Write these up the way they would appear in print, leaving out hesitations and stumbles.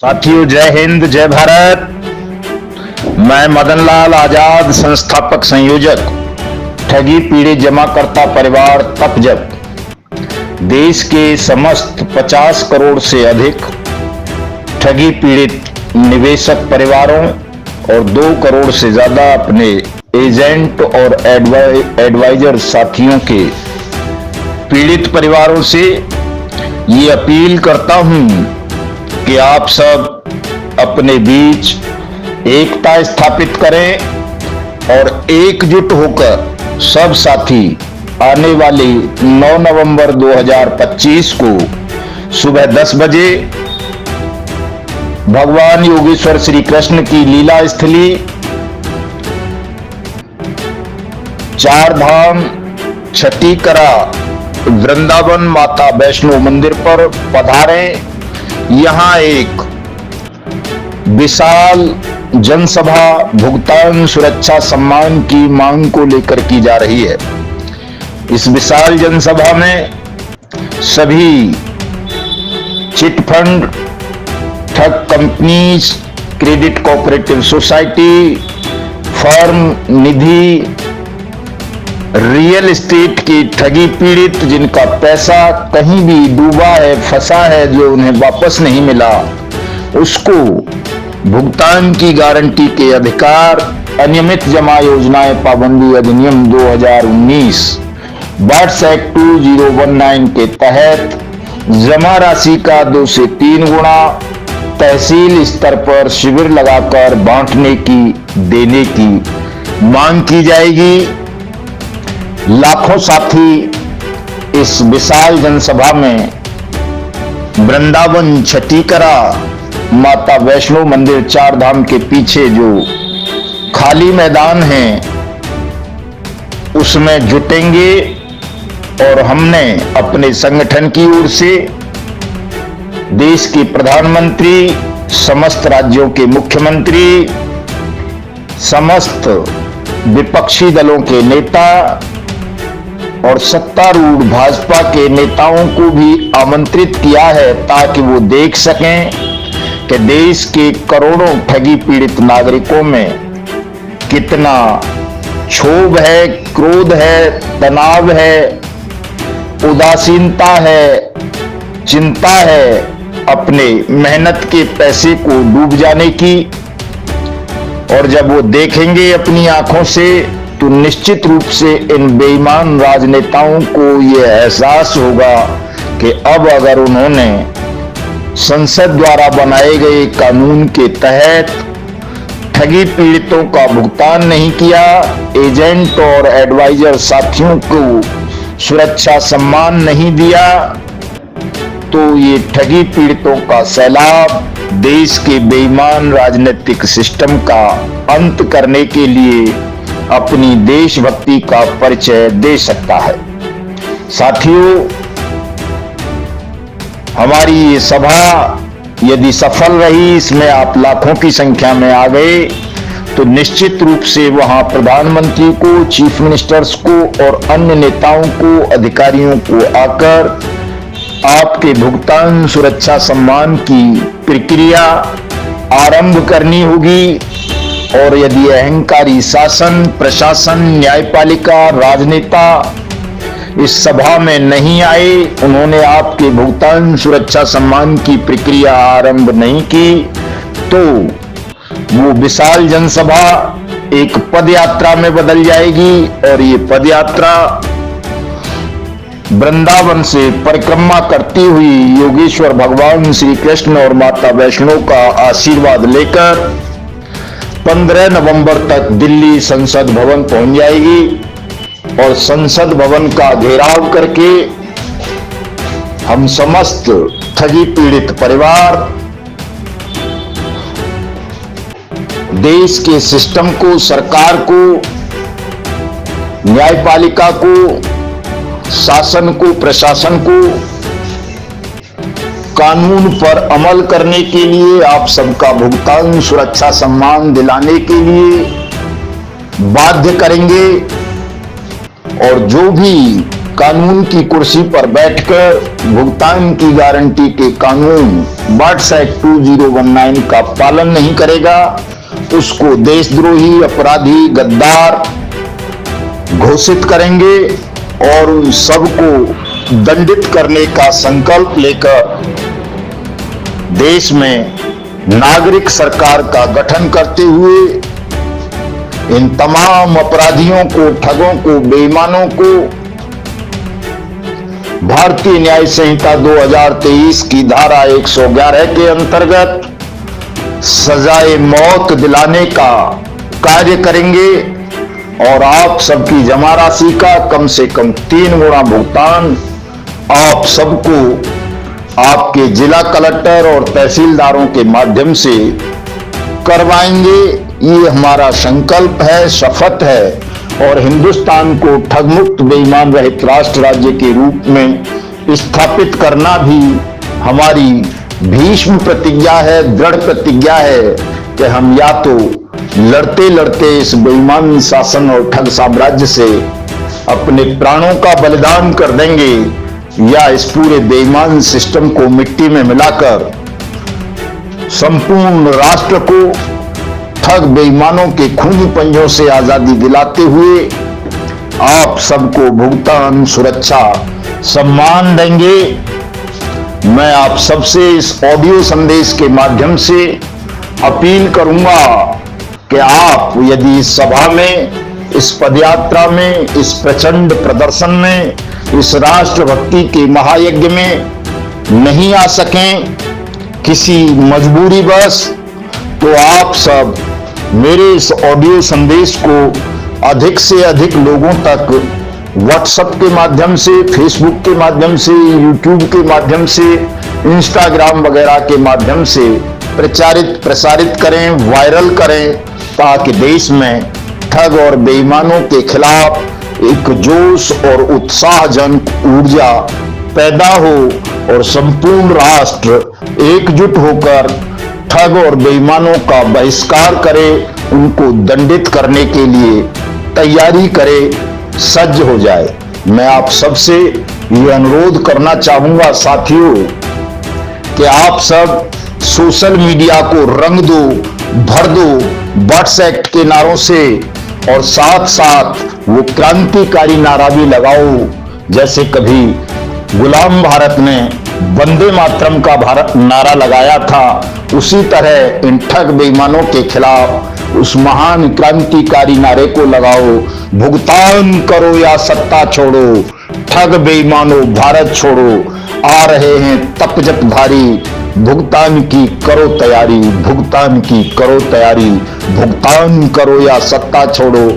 साथियों, जय हिंद, जय भारत। मैं मदन लाल आजाद, संस्थापक संयोजक ठगी पीड़ित जमाकर्ता परिवार तपजप, देश के समस्त 50 करोड़ से अधिक ठगी पीड़ित निवेशक परिवारों और 2 करोड़ से ज्यादा अपने एजेंट और एडवाइजर साथियों के पीड़ित परिवारों से ये अपील करता हूं कि आप सब अपने बीच एकता स्थापित करें और एकजुट होकर सब साथी आने वाली 9 नवंबर 2025 को सुबह 10 बजे भगवान योगेश्वर श्री कृष्ण की लीला स्थली चार धाम छठीकरा वृंदावन माता वैष्णो मंदिर पर पधारें। यहां एक विशाल जनसभा भुगतान सुरक्षा सम्मान की मांग को लेकर की जा रही है। इस विशाल जनसभा में सभी चिट फंड, ठग companies, credit cooperative society, firm, निधि, रियल एस्टेट की ठगी पीड़ित जिनका पैसा कहीं भी डूबा है, फंसा है, जो उन्हें वापस नहीं मिला, उसको भुगतान की गारंटी के अधिकार अनियमित जमा योजनाएं पाबंदी अधिनियम 2019 बट्स एक्ट 2019 के तहत जमा राशि का 2 से 3 गुना तहसील स्तर पर शिविर लगाकर बांटने की, देने की मांग की जाएगी। लाखों साथी इस विशाल जनसभा में वृंदावन छठीकरा माता वैष्णो मंदिर चार धाम के पीछे जो खाली मैदान है उसमें जुटेंगे और हमने अपने संगठन की ओर से देश के प्रधानमंत्री, समस्त राज्यों के मुख्यमंत्री, समस्त विपक्षी दलों के नेता और सत्तारूढ़ भाजपा के नेताओं को भी आमंत्रित किया है ताकि वो देख सकें कि देश के करोड़ों ठगी पीड़ित नागरिकों में कितना क्षोभ है, क्रोध है, तनाव है, उदासीनता है, चिंता है अपने मेहनत के पैसे को डूब जाने की। और जब वो देखेंगे अपनी आंखों से तो निश्चित रूप से इन बेईमान राजनेताओं को यह एहसास होगा कि अब अगर उन्होंने संसद द्वारा बनाए गए कानून के तहत ठगी पीड़ितों का भुगतान नहीं किया, एजेंट और एडवाइजर साथियों को सुरक्षा सम्मान नहीं दिया, तो ये ठगी पीड़ितों का सैलाब देश के बेईमान राजनीतिक सिस्टम का अंत करने के लिए अपनी देशभक्ति का परिचय दे सकता है। साथियों, हमारी ये सभा यदि सफल रही, इसमें आप लाखों की संख्या में आ गए, तो निश्चित रूप से वहां प्रधानमंत्री को, चीफ मिनिस्टर्स को और अन्य नेताओं को, अधिकारियों को आकर आपके भुगतान सुरक्षा सम्मान की प्रक्रिया आरंभ करनी होगी। और यदि अहंकारी शासन, प्रशासन, न्यायपालिका, राजनेता इस सभा में नहीं आए, उन्होंने आपके भुगतान सुरक्षा सम्मान की प्रक्रिया आरंभ नहीं की, तो वो विशाल जनसभा एक पदयात्रा में बदल जाएगी और ये पदयात्रा वृंदावन से परिक्रमा करती हुई योगेश्वर भगवान श्री कृष्ण और माता वैष्णो का आशीर्वाद लेकर 15 नवंबर तक दिल्ली संसद भवन पहुंच जाएगी। और संसद भवन का घेराव करके हम समस्त ठगी पीड़ित परिवार देश के सिस्टम को, सरकार को, न्यायपालिका को, शासन को, प्रशासन को कानून पर अमल करने के लिए, आप सबका भुगतान सुरक्षा सम्मान दिलाने के लिए बाध्य करेंगे। और जो भी कानून की कुर्सी पर बैठकर भुगतान की गारंटी के कानून बर्ड्स एक्ट 2019 का पालन नहीं करेगा उसको देशद्रोही, अपराधी, गद्दार घोषित करेंगे और उन सबको दंडित करने का संकल्प लेकर देश में नागरिक सरकार का गठन करते हुए इन तमाम अपराधियों को, ठगों को, बेईमानों को भारतीय न्याय संहिता 2023 की धारा 111 के अंतर्गत सजाए मौत दिलाने का कार्य करेंगे और आप सबकी जमा राशि का कम से कम 3 गुना भुगतान आप सबको आपके जिला कलेक्टर और तहसीलदारों के माध्यम से करवाएंगे। ये हमारा संकल्प है, शपथ है और हिंदुस्तान को ठगमुक्त, बेईमान रहित राष्ट्र राज्य के रूप में स्थापित करना भी हमारी भीष्म प्रतिज्ञा है, दृढ़ प्रतिज्ञा है कि हम या तो लड़ते लड़ते इस बेईमान शासन और ठग साम्राज्य से अपने प्राणों का बलिदान कर देंगे या इस पूरे बेईमान सिस्टम को मिट्टी में मिलाकर संपूर्ण राष्ट्र को ठग बेईमानों के खूनी पंजों से आजादी दिलाते हुए आप सबको भुगतान, सुरक्षा, सम्मान देंगे। मैं आप सबसे इस ऑडियो संदेश के माध्यम से अपील करूंगा कि आप यदि इस सभा में, इस पदयात्रा में, इस प्रचंड प्रदर्शन में, इस राष्ट्रभक्ति के महायज्ञ में नहीं आ सकें किसी मजबूरी बस, तो आप सब मेरे इस ऑडियो संदेश को अधिक से अधिक लोगों तक व्हाट्सएप के माध्यम से, फेसबुक के माध्यम से, यूट्यूब के माध्यम से, इंस्टाग्राम वगैरह के माध्यम से प्रसारित करें, वायरल करें, ताकि देश में ठग और बेईमानों के खिलाफ एक जोश और उत्साहजनक ऊर्जा पैदा हो और संपूर्ण राष्ट्र एकजुट होकर ठग और बेईमानों का बहिष्कार करे, उनको दंडित करने के लिए तैयारी करे, सज्ज हो जाए। मैं आप सबसे ये अनुरोध करना चाहूंगा साथियों कि आप सब सोशल मीडिया को रंग दो, भर दो बर्ड्स एक्ट के नारों से और साथ साथ वो क्रांतिकारी नारा भी लगाओ जैसे कभी गुलाम भारत ने वंदे मातरम का भारत नारा लगाया था। उसी तरह इन ठग बेईमानों के खिलाफ उस महान क्रांतिकारी नारे को लगाओ, भुगतान करो या सत्ता छोड़ो, ठग बेईमानों भारत छोड़ो, आ रहे हैं तपजपधारी, भुगतान की करो तैयारी, भुगतान की करो तैयारी, भुगतान करो या सत्ता छोड़ो,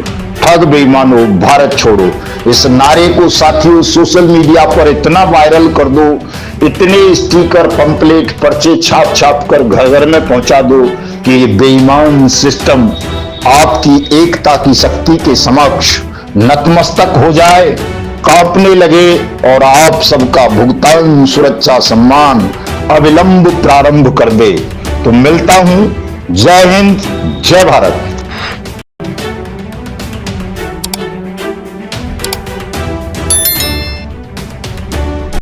ठग बेईमानों भारत छोड़ो। इस नारे को साथियों सोशल मीडिया पर इतना वायरल कर दो, इतने स्टिकर, पंपलेट, पर्चे छाप छाप कर घर घर में पहुंचा दो कि ये बेईमान सिस्टम आपकी एकता की शक्ति के समक्ष नतमस्तक हो जाए, कांपने लगे और आप सबका भुगतान, सुरक्षा, सम्मान अविलंब प्रारंभ कर दे। तो मिलता हूं। जय हिंद, जय भारत।